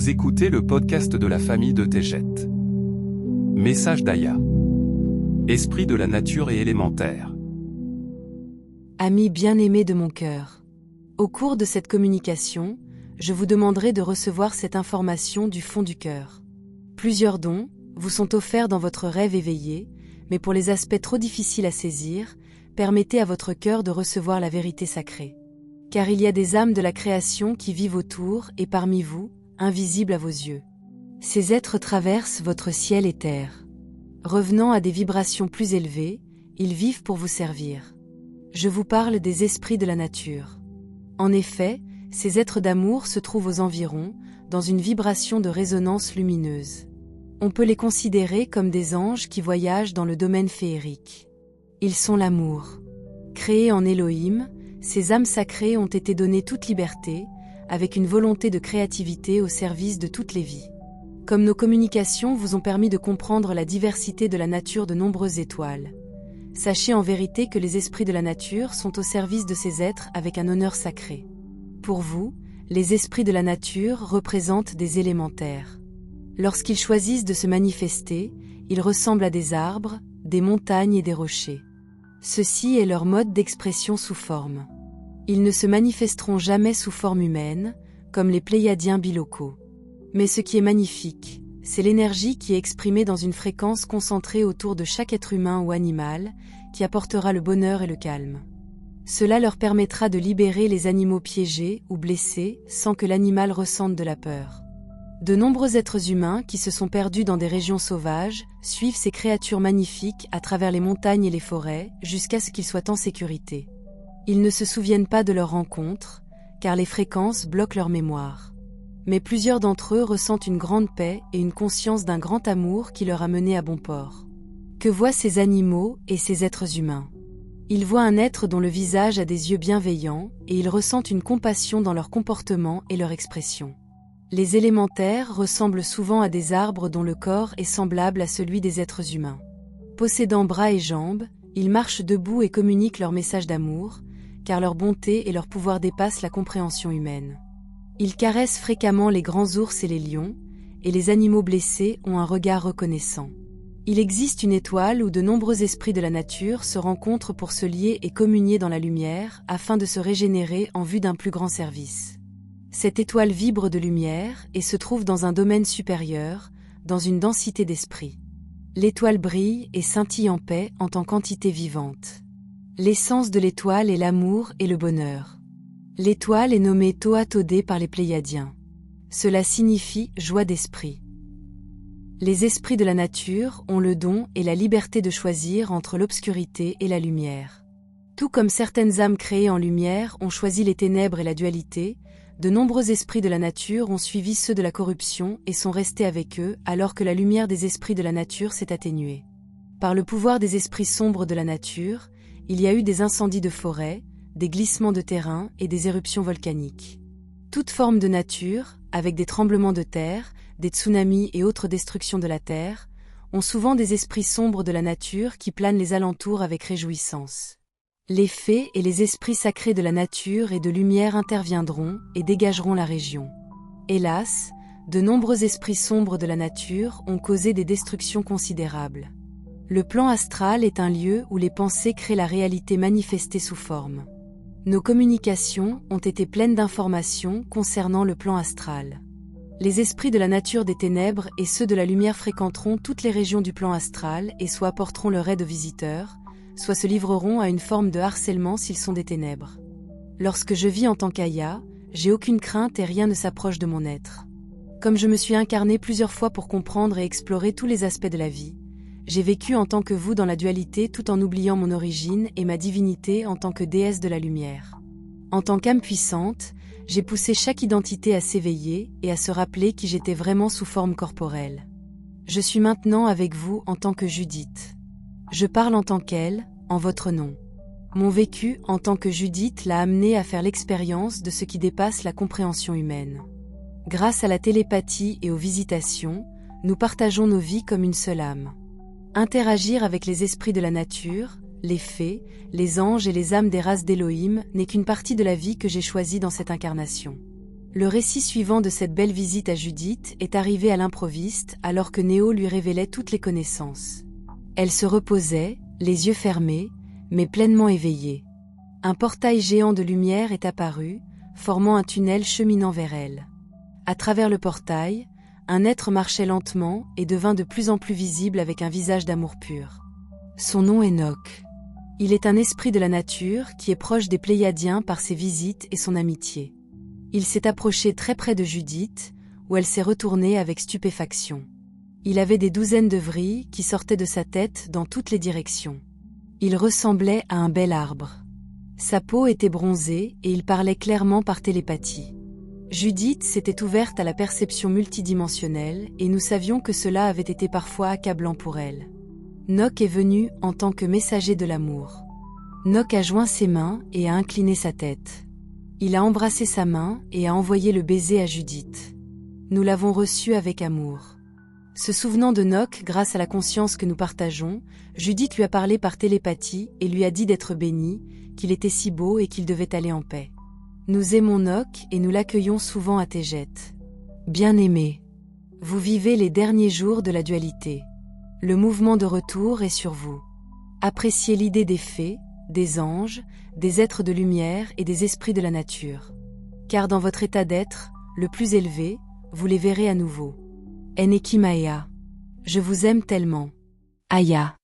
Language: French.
Vous écoutez le podcast de la famille de Tejet. Message d'Aya. Esprit de la nature et élémentaire. Amis bien-aimés de mon cœur, au cours de cette communication, je vous demanderai de recevoir cette information du fond du cœur. Plusieurs dons vous sont offerts dans votre rêve éveillé, mais pour les aspects trop difficiles à saisir, permettez à votre cœur de recevoir la vérité sacrée. Car il y a des âmes de la création qui vivent autour et parmi vous, invisibles à vos yeux. Ces êtres traversent votre ciel et terre. Revenant à des vibrations plus élevées, ils vivent pour vous servir. Je vous parle des esprits de la nature. En effet, ces êtres d'amour se trouvent aux environs, dans une vibration de résonance lumineuse. On peut les considérer comme des anges qui voyagent dans le domaine féerique. Ils sont l'amour. Créés en Elohim, ces âmes sacrées ont été données toute liberté, avec une volonté de créativité au service de toutes les vies. Comme nos communications vous ont permis de comprendre la diversité de la nature de nombreuses étoiles, sachez en vérité que les esprits de la nature sont au service de ces êtres avec un honneur sacré. Pour vous, les esprits de la nature représentent des élémentaires. Lorsqu'ils choisissent de se manifester, ils ressemblent à des arbres, des montagnes et des rochers. Ceci est leur mode d'expression sous forme. Ils ne se manifesteront jamais sous forme humaine, comme les Pléiadiens bilocaux. Mais ce qui est magnifique, c'est l'énergie qui est exprimée dans une fréquence concentrée autour de chaque être humain ou animal, qui apportera le bonheur et le calme. Cela leur permettra de libérer les animaux piégés ou blessés sans que l'animal ressente de la peur. De nombreux êtres humains qui se sont perdus dans des régions sauvages suivent ces créatures magnifiques à travers les montagnes et les forêts jusqu'à ce qu'ils soient en sécurité. Ils ne se souviennent pas de leur rencontre, car les fréquences bloquent leur mémoire. Mais plusieurs d'entre eux ressentent une grande paix et une conscience d'un grand amour qui leur a mené à bon port. Que voient ces animaux et ces êtres humains? Ils voient un être dont le visage a des yeux bienveillants et ils ressentent une compassion dans leur comportement et leur expression. Les élémentaires ressemblent souvent à des arbres dont le corps est semblable à celui des êtres humains. Possédant bras et jambes, ils marchent debout et communiquent leur message d'amour, car leur bonté et leur pouvoir dépassent la compréhension humaine. Ils caressent fréquemment les grands ours et les lions, et les animaux blessés ont un regard reconnaissant. Il existe une étoile où de nombreux esprits de la nature se rencontrent pour se lier et communier dans la lumière afin de se régénérer en vue d'un plus grand service. Cette étoile vibre de lumière et se trouve dans un domaine supérieur, dans une densité d'esprit. L'étoile brille et scintille en paix en tant qu'entité vivante. L'essence de l'étoile est l'amour et le bonheur. L'étoile est nommée Toa Todé par les Pléiadiens. Cela signifie joie d'esprit. Les esprits de la nature ont le don et la liberté de choisir entre l'obscurité et la lumière. Tout comme certaines âmes créées en lumière ont choisi les ténèbres et la dualité, de nombreux esprits de la nature ont suivi ceux de la corruption et sont restés avec eux alors que la lumière des esprits de la nature s'est atténuée. Par le pouvoir des esprits sombres de la nature, il y a eu des incendies de forêt, des glissements de terrain et des éruptions volcaniques. Toute forme de nature, avec des tremblements de terre, des tsunamis et autres destructions de la terre, ont souvent des esprits sombres de la nature qui planent les alentours avec réjouissance. Les fées et les esprits sacrés de la nature et de lumière interviendront et dégageront la région. Hélas, de nombreux esprits sombres de la nature ont causé des destructions considérables. Le plan astral est un lieu où les pensées créent la réalité manifestée sous forme. Nos communications ont été pleines d'informations concernant le plan astral. Les esprits de la nature des ténèbres et ceux de la lumière fréquenteront toutes les régions du plan astral et soit apporteront leur aide aux visiteurs, soit se livreront à une forme de harcèlement s'ils sont des ténèbres. Lorsque je vis en tant qu'Aya, j'ai aucune crainte et rien ne s'approche de mon être. Comme je me suis incarnée plusieurs fois pour comprendre et explorer tous les aspects de la vie, j'ai vécu en tant que vous dans la dualité tout en oubliant mon origine et ma divinité en tant que déesse de la lumière. En tant qu'âme puissante, j'ai poussé chaque identité à s'éveiller et à se rappeler qui j'étais vraiment sous forme corporelle. Je suis maintenant avec vous en tant que Judith. Je parle en tant qu'elle, en votre nom. Mon vécu en tant que Judith l'a amené à faire l'expérience de ce qui dépasse la compréhension humaine. Grâce à la télépathie et aux visitations, nous partageons nos vies comme une seule âme. Interagir avec les esprits de la nature, les fées, les anges et les âmes des races d'Elohim n'est qu'une partie de la vie que j'ai choisie dans cette incarnation. Le récit suivant de cette belle visite à Judith est arrivé à l'improviste alors que Néo lui révélait toutes les connaissances. Elle se reposait, les yeux fermés, mais pleinement éveillée. Un portail géant de lumière est apparu, formant un tunnel cheminant vers elle. À travers le portail, un être marchait lentement et devint de plus en plus visible avec un visage d'amour pur. Son nom est Noc. Il est un esprit de la nature qui est proche des Pléiadiens par ses visites et son amitié. Il s'est approché très près de Judith, où elle s'est retournée avec stupéfaction. Il avait des douzaines de vrilles qui sortaient de sa tête dans toutes les directions. Il ressemblait à un bel arbre. Sa peau était bronzée et il parlait clairement par télépathie. Judith s'était ouverte à la perception multidimensionnelle et nous savions que cela avait été parfois accablant pour elle. Noc est venu en tant que messager de l'amour. Noc a joint ses mains et a incliné sa tête. Il a embrassé sa main et a envoyé le baiser à Judith. Nous l'avons reçu avec amour. Se souvenant de Noc grâce à la conscience que nous partageons, Judith lui a parlé par télépathie et lui a dit d'être béni, qu'il était si beau et qu'il devait aller en paix. Nous aimons Noc et nous l'accueillons souvent à Tejet. Bien-aimé, vous vivez les derniers jours de la dualité. Le mouvement de retour est sur vous. Appréciez l'idée des fées, des anges, des êtres de lumière et des esprits de la nature. Car dans votre état d'être, le plus élevé, vous les verrez à nouveau. Eneki Maea. Je vous aime tellement. Aya.